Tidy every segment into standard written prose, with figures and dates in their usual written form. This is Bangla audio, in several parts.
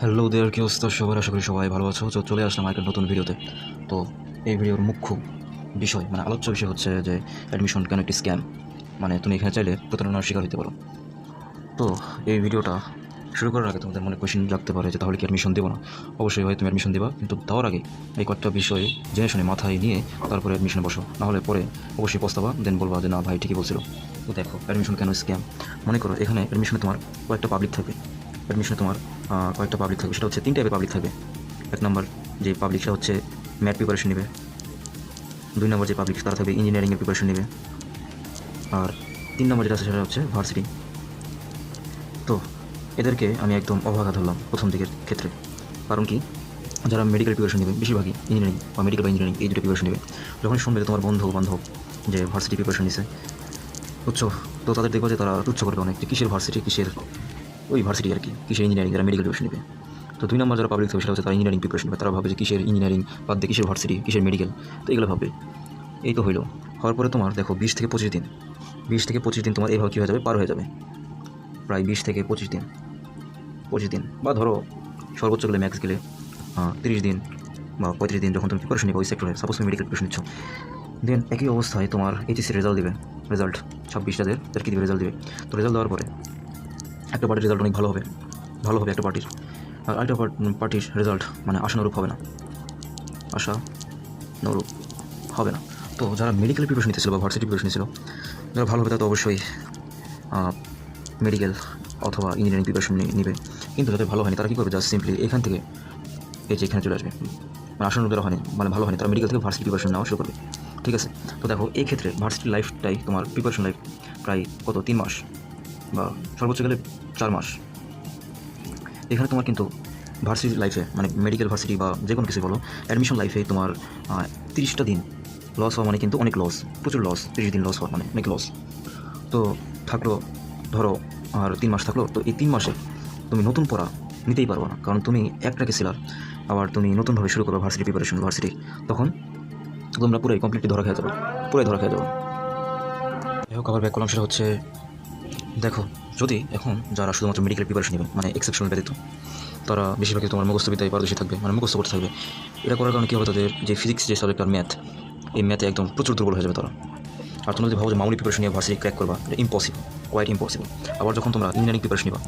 হ্যালো দেয়ার, কি অবস্থা সবার? আশা করি সবাই ভালো আছো। তো চলে আসলাম একটা নতুন ভিডিওতে। তো এই ভিডিওর মুখ্য বিষয় আলোচ্য বিষয় হচ্ছে যে অ্যাডমিশন কেন একটি স্ক্যাম, তুমি এখানে চাইলে প্রতারণার শিকার হতে পারো। তো এই ভিডিওটা শুরু করার আগে তোমাদের মনে কোয়েশ্চেন রাখতে পারে যে তাহলে কি অ্যাডমিশন দেবো না? অবশ্যই ভাই, তুমি অ্যাডমিশন দেবা, কিন্তু দেওয়ার আগে এই কয়েকটা বিষয় জেনে শুনে মাথায় নিয়ে তারপরে অ্যাডমিশনে বসো, নাহলে পরে অবশ্যই পস্তাবা, দেন বলবা যে না ভাই ঠিকই বলছিল। তো দেখো, অ্যাডমিশন কেন স্ক্যাম। মনে করো এখানে অ্যাডমিশনে তোমার কয়েকটা পাবলিক থাকবে। অ্যাডমিশনে তোমার কয়েকটা পাবলিক থাকবে, সেটা হচ্ছে 3 টাইপের পাবলিক থাকবে। এক নম্বর যে পাবলিক, সেটা হচ্ছে ম্যাথ প্রিপারেশন নেবে। 2 নম্বর যে পাবলিক, তারা থাকবে ইঞ্জিনিয়ারিংয়ের প্রিপারেশন নেবে। আর 3 নম্বর যেটা আছে সেটা হচ্ছে ভার্সিটি। তো এদেরকে আমি একদম অবহেলা ধরলাম প্রথম দিকের ক্ষেত্রে। কারণ কি, যারা মেডিকেল প্রিপারেশন নেবে বেশিরভাগই ইঞ্জিনিয়ারিং বা মেডিকেল বা ইঞ্জিনিয়ারিং এই দুটো প্রিপারেশন নেবে, যখন শুনবে যে তোমার বন্ধু বান্ধব যে ভার্সিটি প্রিপারেশন নিছে উচ্চ, তো তাদের দেখবো যে তারা তুচ্ছ করবে অনেক, যে কিসের ভার্সিটি, কিসের ওই ভার্সিটি আর কি, কিসের ইঞ্জিনিয়ারিং, যারা মেডিকেল প্রিপারেশন নেবে। তো 2 নম্বর যারা পাবলিক থাকবে সেটা হচ্ছে তারা ইঞ্জিনিয়ারিং প্রিপারেশন নেবে, তারা ভাবে যে কিসের ইঞ্জিনিয়ারিং বাদ দিয়ে কিসের ভার্সিটি, কিসের মেডিকেল, তো এগুলো ভাববে। এই তো হইলো। হওয়ার পরে তোমার দেখো 20 থেকে 25 দিন তোমার এইভাবে কী হয়ে যাবে, পার হয়ে যাবে। প্রায় 20 থেকে 25 দিন বা ধরো সর্বোচ্চ গেলে ম্যাক্স গেলে 30 দিন বা 35 দিন, যখন তুমি প্রিপারেশন নিবে ওই সেক্টরে, সাপোজ তুমি মেডিকেল প্রিপারেশন নিচ্ছ। দেন একই অবস্থায় তোমার এইচএসসি রেজাল্ট দেবে। রেজাল্ট 26 তাদের কি দেবে, রেজাল্ট দেবে। তো রেজাল্ট দেওয়ার পরে একটা পার্টির রেজাল্ট অনেক ভালো হবে একটা পার্টির, আর আরেকটা পার্টির রেজাল্ট আশানুরূপ হবে না, আশানুরূপ হবে না। তো যারা মেডিকেল প্রিপারেশন নিতেছিল বা ভার্সিটি প্রিপারেশন নিয়েছিল, যারা ভালো হবে তারা তো অবশ্যই মেডিকেল অথবা ইঞ্জিনিয়ারিং প্রিপারেশন নেবে। কিন্তু যাদের ভালো হয়নি তারা কী করবে, জাস্ট সিম্পলি এখান থেকে এই যে এখানে চলে আসবে। আশানুরূপ যারা হয়নি, ভালো হয়নি, তারা মেডিকেল থেকে ভার্সিটি প্রিপারেশন নেওয়া শুরু করবে। ঠিক আছে। তো দেখো এই ক্ষেত্রে ভার্সিটি লাইফটাই তোমার প্রিপারেশন লাইফ প্রায় 3 মাস বা সর্বোচ্চ গেলে 4 মাস। এখানে তোমার কিন্তু ভার্সিটি লাইফে মেডিকেল ভার্সিটি বা যে কোনো কিছু বলো, অ্যাডমিশন লাইফে তোমার 30টা দিন লস হওয়া কিন্তু অনেক লস, প্রচুর লস। 30 দিন লস হওয়া অনেক লস। তো থাকলো ধরো আর 3 মাস থাকলো, তো এই 3 মাসে তুমি নতুন পড়া নিতেই পারবো না, কারণ তুমি একটাকে সিলার, আবার তুমি নতুনভাবে শুরু করো ভার্সিটি প্রিপারেশন, তখন তোমরা পুরোই কমপ্লিটলি ধরা খেয়ে যাবো, হোক। আবার ব্যাক করলাম, সেটা হচ্ছে দেখো, যদি এখন যারা শুধুমাত্র মেডিকেল প্রিপারেশন নেবে এক্সেপশনাল ব্যতীত, তারা বেশিরভাগই তোমার মুখস্থবিদ্যায় পারদর্শী থাকবে, মুখস্থ করতে থাকবে। এটা করার কারণে কী হবে, তাদের যে ফিজিক্স যে সাবজেক্ট আর ম্যাথ, এই ম্যাথে একদম প্রচুর দুর্বল হয়ে যাবে তারা। আর তোমরা যদি ভাবো যে মামুলি প্রিপারেশন নিয়ে ভার্সিটি ক্র্যাক করবা, এটা ইম্পসিবল, কোয়াইট ইম্পসিবল। আবার যখন তোমরা ইঞ্জিনিয়ারিং প্রিপারেশন নিবা,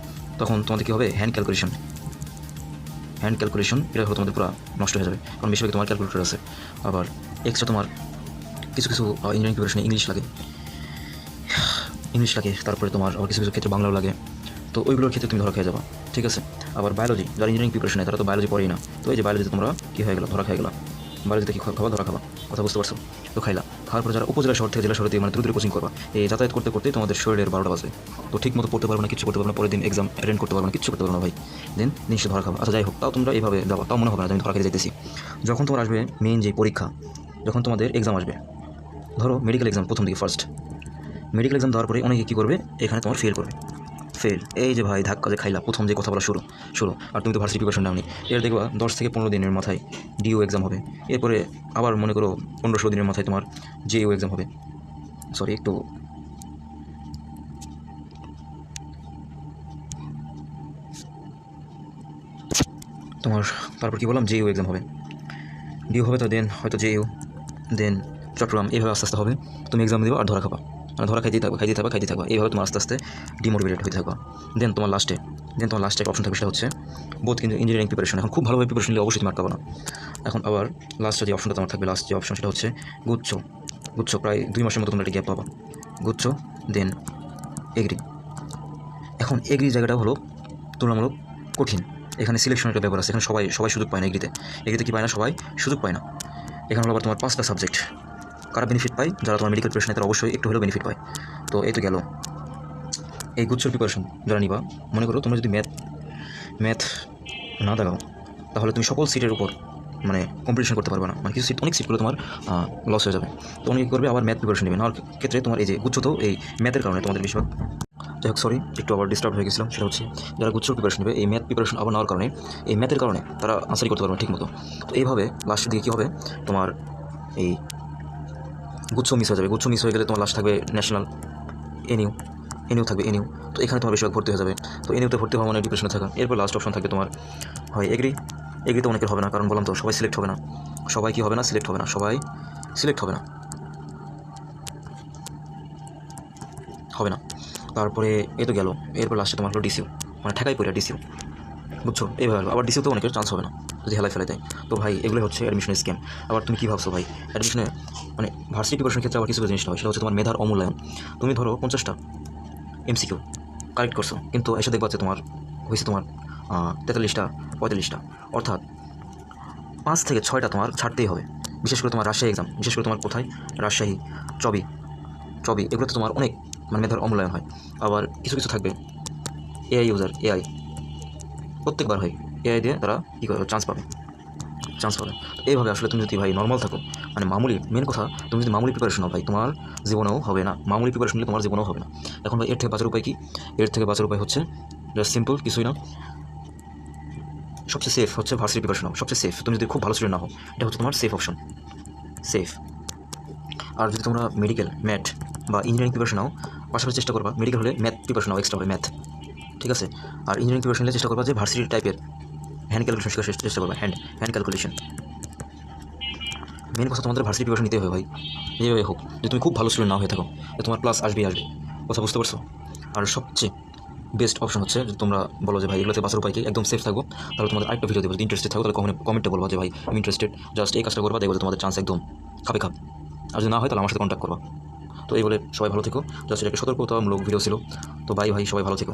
তখন তোমাদের কী হবে, হ্যান্ড ক্যালকুলেশন এটা হলো তোমাদের পুরো নষ্ট হয়ে যাবে, কারণ বেশিরভাগ তোমার ক্যালকুলেটর আছে। আবার এক্সট্রা তোমার কিছু ইঞ্জিনিয়ারিং প্রিপারেশনে ইংলিশ লাগে, তারপরে তোমার আবার কিছু ক্ষেত্রে বাংলাও লাগে। তো ওইগুলোর ক্ষেত্রে তুমি ধরা খেয়ে যাবা। ঠিক আছে। আবার বায়োলজি, যারা ইঞ্জিনিয়ারিং প্রিপারেশন নেয় তারা তো বায়োলজি পড়েই না। তো এই যে বায়োলজিতে তোমরা কী হয়ে গেলো, ধরা খেয়ে গেলা। বায়োলজিতে কী খাবা, ধরা খাবা, কথা বুঝতে পারছো? তো খাওয়ার পর যারা উপজেলা শহর থেকে জেলা শহরে দ্রুত কোচিং করবা, এই যাতায়াত করতে করতে তোমাদের শরীরের 12টা বাজে। তো ঠিক মতো পড়তে পারবে না, কিছু করতে পারবে না, পরের দিন এক্সাম অ্যাটেন্ড করতে পারবে না, কিছু করতে পারবে না ভাই। দেন নিশ্চয় ধরা খাবা। আচ্ছা যাই হোক, তাও তোমরা এইভাবে যাবা, তাও মনে হবে না যে আমি ধরা খেয়ে যেতেছি। যখন তোমার আসবে মেইন যে পরীক্ষা, যখন তোমাদের এক্সাম আসবে, ধরো মেডিকেল এক্সাম প্রথম দিকে ফার্স্ট মেডিকেল এক্সাম দেওয়ার পরে অনেকে কী করবে, এখানে তোমার ফেল। এই যে ভাই ধাক্কা যে খাইলা, প্রথম যে কথা বলা শুরু, আর তুমি তো ভার্সিটি প্রিপারেশন নাওনি। এর দেখবা 10 থেকে 15 দিনের মাথায় ডিও এক্সাম হবে। এরপরে আবার মনে করো 15-16 দিনের মাথায় তোমার জেইউ এক্সাম হবে। সরি, একটু তোমার তারপর কী বললাম, জেইউ এক্সাম হবে, ডিও হবে, তো দেন হয়তো জেইউ, দেন চট্টগ্রাম, এইভাবে আস্তে আস্তে হবে। তুমি এক্সাম দেবে আর ধরা খাবা, ধরা খাইতেই থাকবা। এইভাবে তোমার আস্তে আস্তে ডিমোটিভেটেড হয়ে থাকবা। দেন তোমার লাস্টে একটা অপশন থাকবে, সেটা হচ্ছে বোধ কিন্তু ইঞ্জিনিয়ারিং প্রিপারেশন। এখন খুব ভালোভাবে প্রিপারেশন নিলে অবশ্যই তুমি আটকাবো না। এখন আবার লাস্টে যে অপশনটা তোমার থাকবে, লাস্ট যে অপশন, সেটা হচ্ছে গুচ্ছ। প্রায় 2 মাসের মতো তোমরা একটা গ্যাপ পাবা, গুচ্ছ, দেন এগ্রি। এখন এগ্রি জায়গাটা হলো তুলনামূলক কঠিন। এখানে সিলেকশনের একটা ব্যাপার আছে, এখানে সবাই সুযোগ পায় না। এগ্রিতে কি পায় না, সবাই সুযোগ পায় না। এখানে হলো আবার তোমার 5টা সাবজেক্ট। কারা বেনিফিট পায়, যারা তোমার মেডিকেল প্রিপারেশনে, তারা অবশ্যই একটু হলেও বেনিফিট পায়। তো এই তো গেল এই গুচ্ছর প্রিপারেশন যারা নিবা। মনে করো তোমরা যদি ম্যাথ না দেখাও, তাহলে তুমি সকল সিটের উপর কম্পিটিশন করতে পারবে না, কিছু সিট, অনেক সিটগুলো তোমার লস হয়ে যাবে। তো অনেকে করবে আবার ম্যাথ প্রিপারেশন নেবে, নেওয়ার ক্ষেত্রে তোমার এই যে গুচ্ছ, তো এই ম্যাথের কারণে তোমাদের বেশিরভাগ, যাই হোক সরি একটু আবার ডিস্টার্ব হয়ে গেছিলাম। সেটা হচ্ছে যারা গুচ্ছ প্রিপারেশন নেবে, এই ম্যাথ প্রিপারেশন আবার নেওয়ার কারণে, এই ম্যাথের কারণে তারা আনসারই করতে পারবে না ঠিক মতো। তো এইভাবে লাস্টের দিকে কী হবে, তোমার এই গুচ্ছ মিস হয়ে যাবে। গুচ্ছ মিস হয়ে গেলে তোমার লাস্ট থাকবে ন্যাশনাল, এনইউ, এনিউ থাকবে এনিউ। তো এখানে তোমার বেশিরভাগ ভর্তি হয়ে যাবে। তো এনিউতে ভর্তি হওয়া মানে ডিপ্রেশনে থাকা। এরপর লাস্ট অপশন থাকবে তোমার হয় এগ্রি। এগ্রি তো অনেকের হবে না, কারণ বললাম তো সবাই সিলেক্ট হবে না। সবাই কি হবে না, সিলেক্ট হবে না, সবাই সিলেক্ট হবে না, হবে না। তারপরে এ তো গেল। এরপর লাস্টে তোমার হলো ডিসিউ, মানে ঠেকাই পড়ে ডিসিউ, বুঝছো? এইভাবে হলো। আবার ডিসিউতেও অনেকের চান্স হবে না যদি হেলায় ফেলে দেয়। তো ভাই এগুলো হচ্ছে অ্যাডমিশনের স্ক্যাম। আবার তুমি কী ভাবছো ভাই, অ্যাডমিশনে মানে ভার্সিটি প্রিপারেশনের ক্ষেত্রে আবার কিছু জিনিসটা হয়, সেটা হচ্ছে তোমার মেধার অমূল্যায়ন। তুমি ধরো 50টা এমসিকিউ কারেক্ট করছো, কিন্তু এসে দেখবা যে তোমার হয়েছে তোমার 43টা 45টা, অর্থাৎ 5 থেকে 6টা তোমার ছাড়তেই হবে। বিশেষ করে তোমার রাজশাহী এক্সাম, বিশেষ করে তোমার কোথায়, রাজশাহী, চবি, এগুলোতে তোমার অনেক মানে মেধার অমূল্যায়ন হয়। আবার কিছু কিছু থাকবে এআই ইউজার, এআই প্রত্যেকবার হয়, এআই দিয়ে তারা কী করে চান্স পাবে। এইভাবে আসলে তুমি যদি ভাই নর্মাল থাকো, মানে মামুলি, মেন কথা তুমি যদি মামুলি প্রিপারেশন হও ভাই, তোমার জীবনেও হবে না। মামুলি প্রিপারেশন নিলে তোমার জীবনেও হবে না। এখন ভাই এর থেকে বাঁচার উপায় কি? এর থেকে বাঁচার উপায় হচ্ছে জাস্ট সিম্পল, কিছুই না। সবচেয়ে সেফ হচ্ছে ভার্সিটি প্রিপারেশন নাও, সবচেয়ে সেফ। তুমি যদি খুব ভালো স্টুডেন্ট না হও, এটা হচ্ছে তোমার সেফ অপশন, সেফ। আর যদি তোমরা মেডিকেল, ম্যাথ বা ইঞ্জিনিয়ারিং প্রিপারেশন নাও, পাশাপাশি চেষ্টা করবা মেডিকেল হলে ম্যাথ প্রিপারেশন নাও, এক্সট্রা হবে ম্যাথ, ঠিক আছে? আর ইঞ্জিনিয়ারিং প্রিপারেশন নিলে চেষ্টা করবা যে ভার্সিটি টাইপের হ্যান্ড ক্যালকুলেশন শেখার চেষ্টা করবা, হ্যান্ড ক্যালকুলেশন। মেন কথা তোমাদের ভার্সিটি প্রিপারেশন নিতে হবে ভাই, যেভাবে হোক। যদি তুমি খুব ভালো স্টুডেন্ট না হয়ে থাকো, তোমার ক্লাস আসবে। কথা বুঝতে পারছো? আর সবচেয়ে বেস্ট অপশন হচ্ছে যদি তোমরা বলো যে ভাই এগুলোতে বাঁচার উপায় কি, একদম সেফ থাকবো, তাহলে তোমাদের আরেকটা ভিডিও দেবো। যদি ইন্টারেস্টেড থাকো তাহলে কমেন্টে বলবো যে ভাই আমি ইন্টারেস্টেড, জাস্ট এই কাজটা করবা, দেখবো যে তোমাদের চান্স একদম খাবে। আর যদি না হয় তাহলে আমার সাথে কন্ট্যাক্ট করবা। তো এই বলে সবাই ভালো থেকো। জাস্ট এটা একটা সতর্কতামূলক ভিডিও ছিল। তো ভাই সবাই ভালো থেকো।